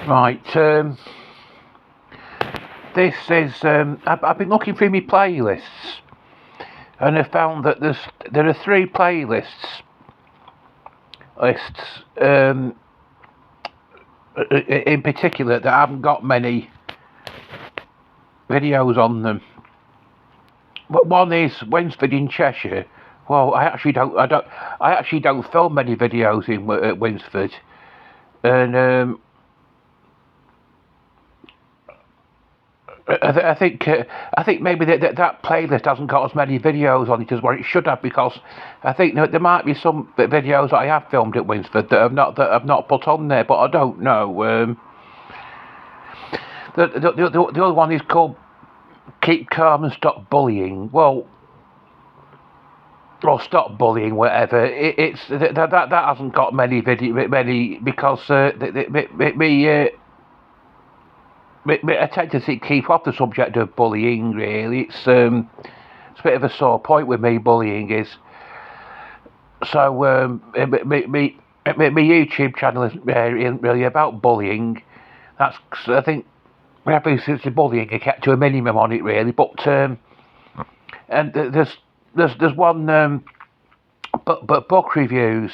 Right, this is, I've been looking through my playlists and I found that there are three lists in particular that haven't got many videos on them. But one is Winsford in Cheshire. Well, I actually don't film many videos in Winsford, and I think maybe that playlist hasn't got as many videos on it as what it should have, because I think there might be some videos that I have filmed at Winsford that have not put on there, but I don't know. The other one is called Keep Calm and Stop Bullying. Well, or Stop Bullying, whatever. It's that hasn't got many because I tend to keep off the subject of bullying. Really, it's a bit of a sore point with me. Bullying is so. My YouTube channel isn't really about bullying. That's, I think, references to bullying are kept to a minimum on it, really. But and there's one but book reviews.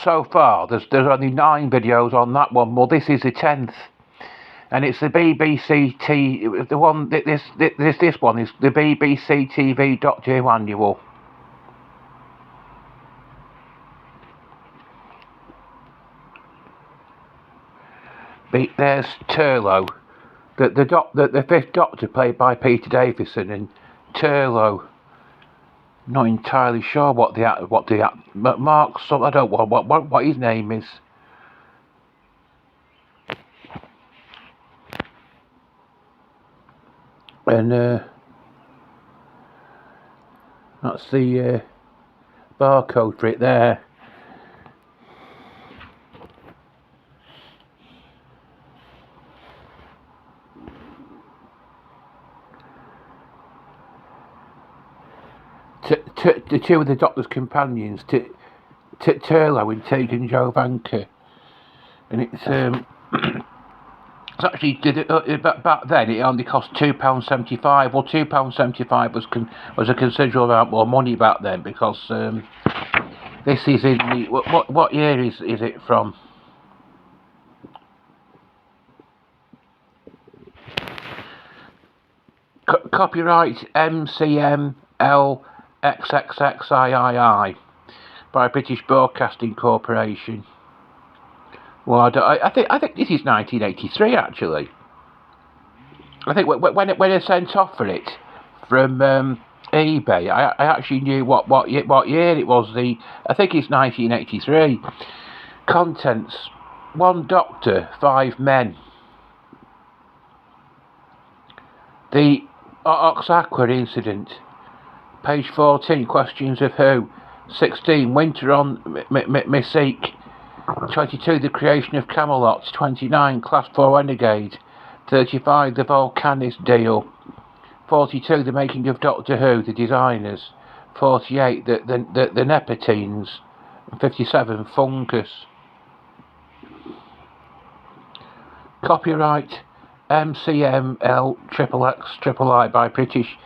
So far, there's only 9 videos on that one. Well, this is the 10th. And it's the BBC the one. This one is the BBC TV Doctor Who annual. There's Turlough, the fifth Doctor, played by Peter Davison, and Turlough. Not entirely sure what the Mark. So I don't know what his name is. And that's the barcode for it there. The two of the Doctor's companions, Turlough and Tegan Joe Vanker, and it's it's actually back then it only cost £2.75. Well, £2.75 was a considerable amount more money back then, because this is in the what year is it from? Copyright MCML XXXIII by British Broadcasting Corporation. Well, I think this is 1983 actually. I think when I sent off for it from eBay, I actually knew what year it was. I think it's 1983. Contents: 1 Doctor, 5 men. The Oxaqua incident. Page 14, Questions of Who. 16, Winter on Mystique. 22, The Creation of Camelot. 29, Class 4 Renegade. 35, The Volcanist Deal. 42, The Making of Doctor Who, The Designers. 48, The Nepentines. 57, Fungus. Copyright MCML XXXIII by British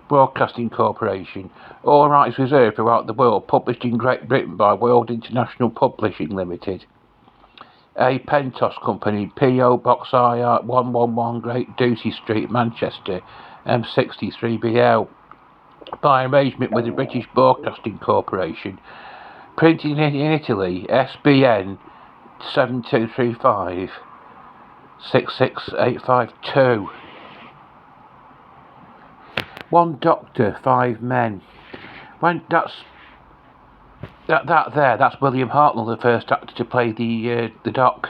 Broadcasting Corporation. All rights reserved throughout the world. Published in Great Britain by World International Publishing Limited. A Pentos Company, P.O. Box IR 111 Great Duty Street, Manchester, M63BL. By arrangement with the British Broadcasting Corporation. Printed in Italy, SBN 7235 66852. 1 Doctor, 5 men. When that's William Hartnell, the first actor to play the Doc.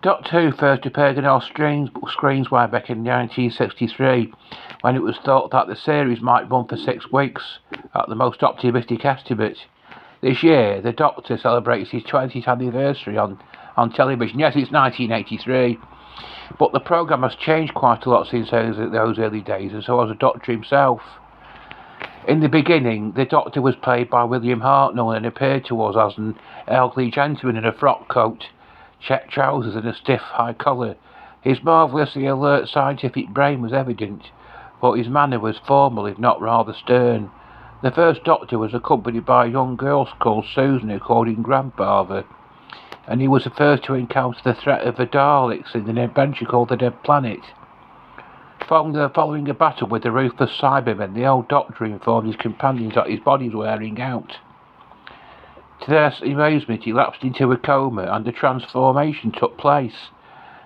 Doctor Who first appeared on our screens way back in 1963, when it was thought that the series might run for 6 weeks, at the most optimistic estimate. This year, the Doctor celebrates his 20th anniversary on television. Yes, it's 1983. But the programme has changed quite a lot since those early days, and so has the Doctor himself. In the beginning, the Doctor was played by William Hartnell and appeared to us as an elderly gentleman in a frock coat, check trousers and a stiff high collar. His marvellously alert scientific brain was evident, but his manner was formal if not rather stern. The first doctor was accompanied by a young girl called Susan, who called him grandfather, and he was the first to encounter the threat of the Daleks in an adventure called The Dead Planet. Following a battle with the ruthless Cybermen, the old doctor informed his companions that his body was wearing out. To their amazement, he lapsed into a coma and a transformation took place.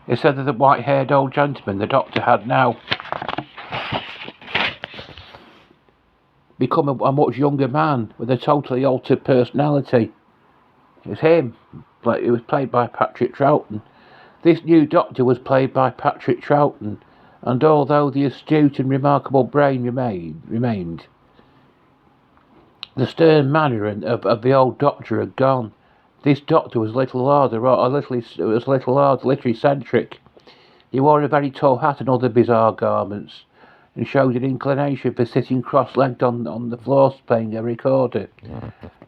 Instead of the white-haired old gentleman, the doctor had now become a much younger man with a totally altered personality. It was him. It was played by Patrick Troughton. This new doctor was played by Patrick Troughton, and although the astute and remarkable brain remained, the stern manner of the old doctor had gone. This doctor was a little odd, literally eccentric. He wore a very tall hat and other bizarre garments, and showed an inclination for sitting cross-legged on the floor playing a recorder.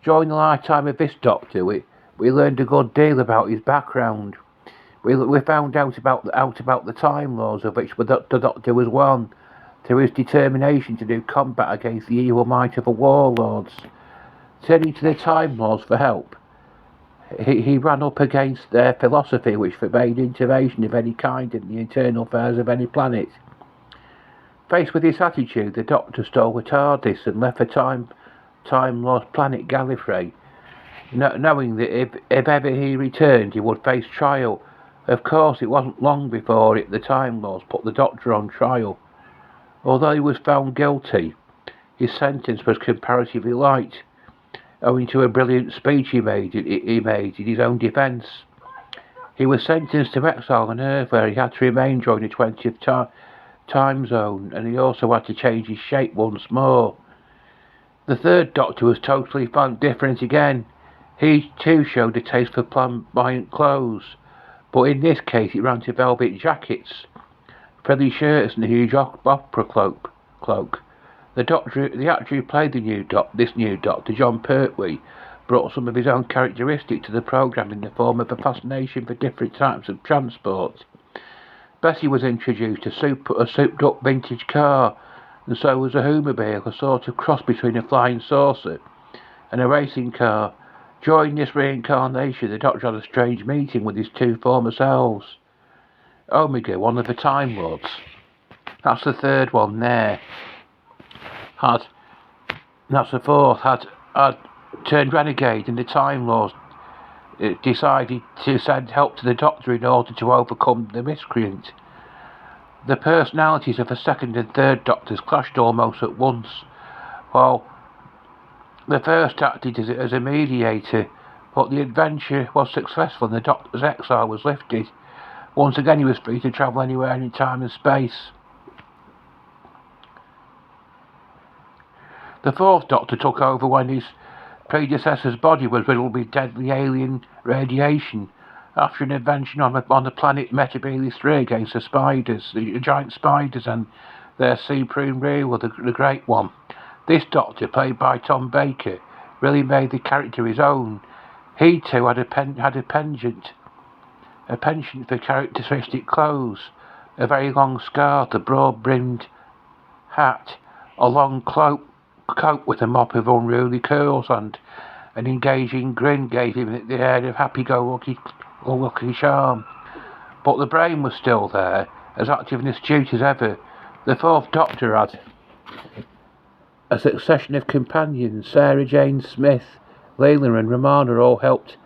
During the lifetime of this doctor, we learned a good deal about his background. We found out about the Time Lords, of which the doctor was one, through his determination to do combat against the evil might of the warlords. Turning to the Time Lords for help, he ran up against their philosophy, which forbade intervention of any kind in the internal affairs of any planet. Faced with this attitude, the Doctor stole a TARDIS and left the Time Lord planet Gallifrey, knowing that if ever he returned, he would face trial. Of course, it wasn't long before the Time Lords put the Doctor on trial. Although he was found guilty, his sentence was comparatively light, owing to a brilliant speech he made in his own defence. He was sentenced to exile on Earth, where he had to remain during the 20th time zone, and he also had to change his shape once more. The third Doctor was totally different again. He too showed a taste for flamboyant clothes, but in this case it ran to velvet jackets, frilly shirts, and a huge opera cloak. The actor who played this new Doctor, John Pertwee, brought some of his own characteristics to the programme in the form of a fascination for different types of transport. Bessie was introduced, a souped-up vintage car, and so was a Hoomobile, a sort of cross between a flying saucer and a racing car. During this reincarnation, the Doctor had a strange meeting with his two former selves. Omega, one of the Time Lords, that's the third one there, that's the fourth, had turned renegade, and the Time Lords decided to send help to the Doctor in order to overcome the miscreant. The personalities of the second and third Doctors clashed almost at once. While the first acted as a mediator, but the adventure was successful and the Doctor's exile was lifted. Once again he was free to travel anywhere in time and space. The fourth Doctor took over when his predecessor's body was riddled with deadly alien radiation after an invention on the planet Metebelis 3 against the giant spiders and their supreme ruler, the Great One. This Doctor, played by Tom Baker, really made the character his own. He too had a penchant for characteristic clothes, a very long scarf, a broad-brimmed hat, a long coat with a mop of unruly curls, and an engaging grin gave him the air of happy-go-lucky charm. But the brain was still there, as active and astute as ever. The fourth Doctor had a succession of companions. Sarah Jane Smith, Leela and Romana all helped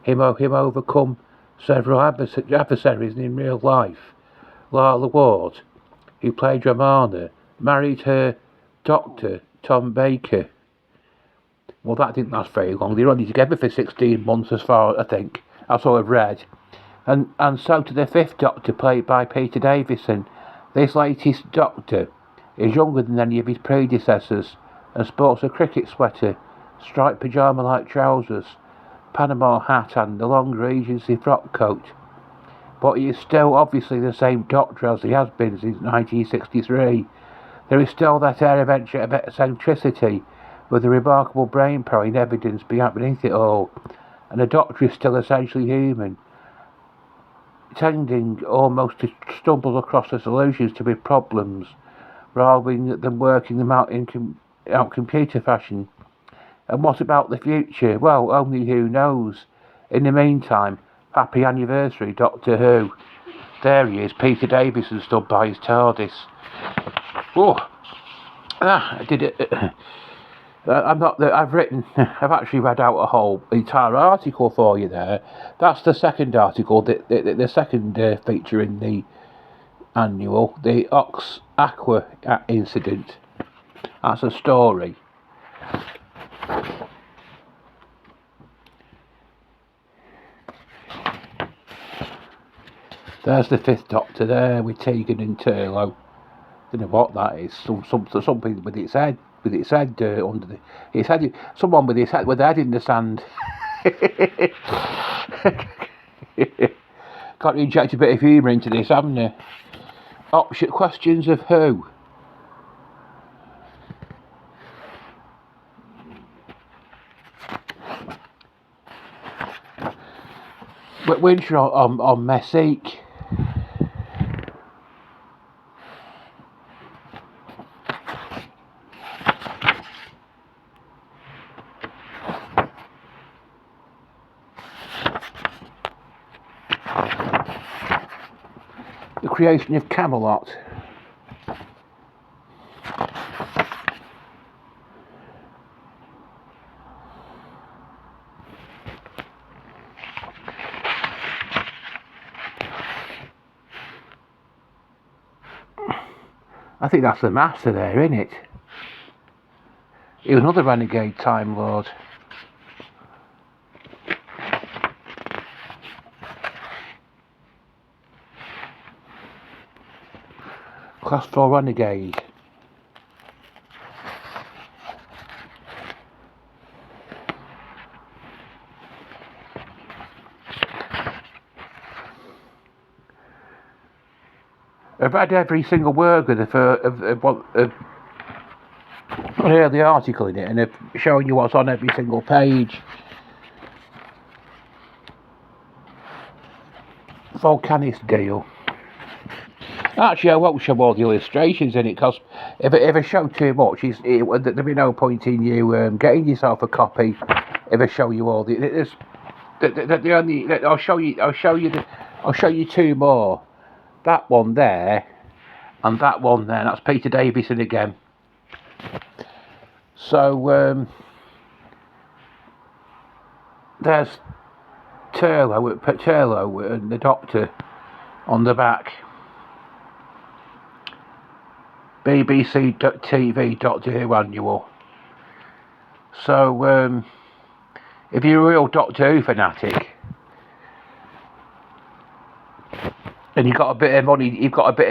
him overcome several adversaries in real life. Lalla Ward, who played Romana, married her Doctor, Tom Baker. Well, that didn't last very long. They were only together for 16 months, as far I think. That's all I've read. And so to the fifth Doctor, played by Peter Davison. This latest Doctor is younger than any of his predecessors and sports a cricket sweater, striped pyjama-like trousers, Panama hat and a long Regency frock coat. But he is still obviously the same Doctor as he has been since 1963. There is still that air of eccentricity, with a remarkable brain power in evidence beneath it all, and the Doctor is still essentially human. tending almost to stumble across the solutions to big problems rather than working them out in computer fashion. And what about the future? Well, only who knows. In the meantime, happy anniversary, Doctor Who. There he is, Peter Davison stood by his TARDIS. Oh, I did it. I've actually read out a whole entire article for you there. That's the second article, the second feature in the annual, the Ox Aqua incident. That's a story. There's the Fifth Doctor there with Tegan and Turlough. Don't know what that is. Something with its head under the. Its head. Someone with their head in the sand. Got to inject a bit of humour into this, haven't you? Option questions of who? Winter on Messique. The creation of Camelot. I think that's the Master there, isn't it? He was another renegade Time Lord. Class 4 renegade. I've read every single word of the article in it, and they're showing you what's on every single page. Volcanist deal. Actually, I won't show all the illustrations in it, because if I show too much, there'll be no point in you getting yourself a copy. If I show you all I'll show you two more. That one there, and that one there. That's Peter Davison again. So there's Turlough and the Doctor on the back. BBC TV Doctor Who annual. So if you're a real Doctor Who fanatic and you've got a bit of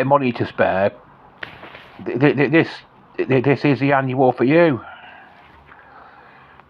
money to spare, this is the annual for you.